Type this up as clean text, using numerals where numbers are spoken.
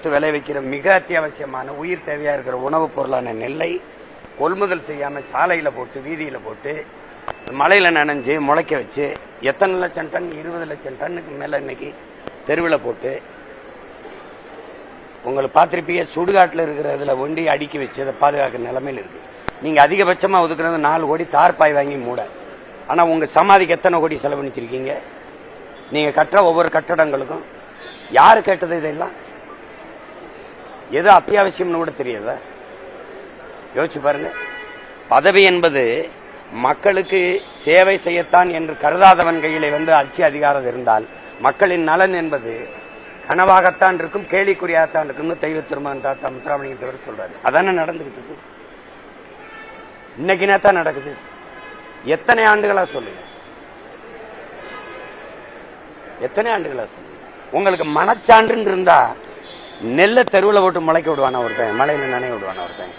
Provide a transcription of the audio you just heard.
கொடுத்து விளைவிக்கிற மிக அத்தியாவசியமான உயிர் தேவையா இருக்கிற உணவுப் பொருளான நெல்லை கொள்முதல் செய்யாம சாலையில போட்டு வீதியில போட்டு மழையில நனைஞ்சு முளைக்க வச்சு எத்தனை லட்சம் டன் 20 லட்சம் டன்னுக்கு மேல இன்னைக்கு தெருவில் போட்டு உங்களுக்கு பார்த்திருப்பீங்க. சுடுகாட்டில் இருக்கிறதுல ஒண்டி அடுக்கி வச்சு அதை பாதுகாக்கிற நிலைமையில் இருக்கு. நீங்க அதிகபட்சமா ஒதுக்குறது 4 கோடி தார்பாய் வாங்கி மூட. ஆனா உங்க சமாதிக்கு எத்தனை கோடி செலவழிச்சிருக்கீங்க? நீங்க கட்டுற ஒவ்வொரு கட்டடங்களுக்கும் யாரு கேட்டது? இதெல்லாம் எது அத்தியாவசியம்னு கூட தெரியல. யோசிச்சு பாருங்க. பதவி என்பது மக்களுக்கு சேவை செய்யத்தான் என்று கருதாதவன் கையிலே ஆட்சி அதிகாரம் இருந்தால் மக்களின் நலன் என்பது கனவாகத்தான் இருக்கும், கேலிக்குறியாகத்தான் இருக்கும். தெய்வ திருமகன் தாத்தா முத்துராமலிங்க தேவர் சொல்றாரு. அதானே நடந்துகிட்டு இருக்கு. இன்னைக்கு நேத்தான் நடக்குது. எத்தனை ஆண்டுகளா சொல்லுங்க, எத்தனை ஆண்டுகளா சொல்லுங்க. உங்களுக்கு மனச்சான்று இருந்தா நெல்லை தெருவில் போட்டு முளைக்க விடுவானா ஒருத்தன், மழையில நனைய விடுவானா ஒருத்தன்?